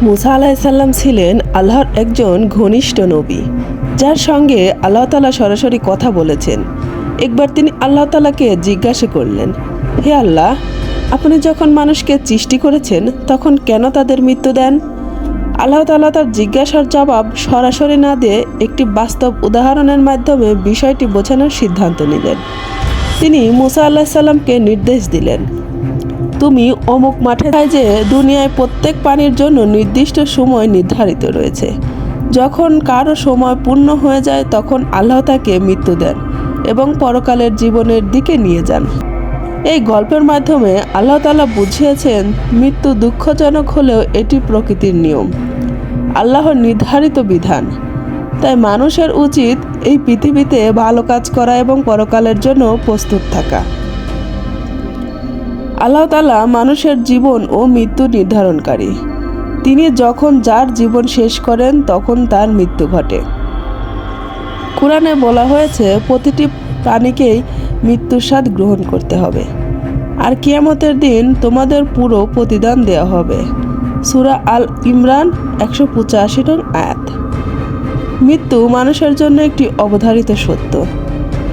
মুসা আলাইসাল্লাম ছিলেন আল্লাহর একজন ঘনিষ্ঠ নবী, যার সঙ্গে আল্লাহ তাআলা সরাসরি কথা বলেছেন। একবার তিনি আল্লাহ তাআলাকে জিজ্ঞাসা করলেন, হে আল্লাহ, আপনি যখন মানুষকে সৃষ্টি করেছেন তখন কেন তাদের মৃত্যু দেন? আল্লাহ তাআলা তার জিজ্ঞাসার জবাব সরাসরি না দিয়ে একটি বাস্তব উদাহরণের মাধ্যমে বিষয়টি বোঝানোর সিদ্ধান্ত নিলেন। তিনি মুসা আলাইসাল্লামকে নির্দেশ দিলেন, তুমি অমুক মাঠে যাই যে দুনিয়ায় প্রত্যেক প্রাণীর জন্য নির্দিষ্ট সময় নির্ধারিত রয়েছে। যখন কারো সময় পূর্ণ হয়ে যায় তখন আল্লাহ তাকে মৃত্যু দেন এবং পরকালের জীবনের দিকে নিয়ে যান। এই গল্পের মাধ্যমে আল্লাহ তাআলা বুঝিয়েছেন, মৃত্যু দুঃখজনক হলেও এটি প্রকৃতির নিয়ম, আল্লাহর নির্ধারিত বিধান। তাই মানুষের উচিত এই পৃথিবীতে ভালো কাজ করা এবং পরকালের জন্য প্রস্তুত থাকা। আল্লাহ তাআলা মানুষের জীবন ও মৃত্যু নির্ধারণকারী। তিনি যখন যার জীবন শেষ করেন তখন তার মৃত্যু ঘটে। কুরআনে বলা হয়েছে, প্রতিটি প্রাণীকেই মৃত্যুর স্বাদ গ্রহণ করতে হবে, আর কিয়ামতের দিন তোমাদের পুরো প্রতিদান দেওয়া হবে। সূরা আল ইমরান 185 নং আয়াত। মৃত্যু মানুষের জন্য একটি অবধারিত সত্য।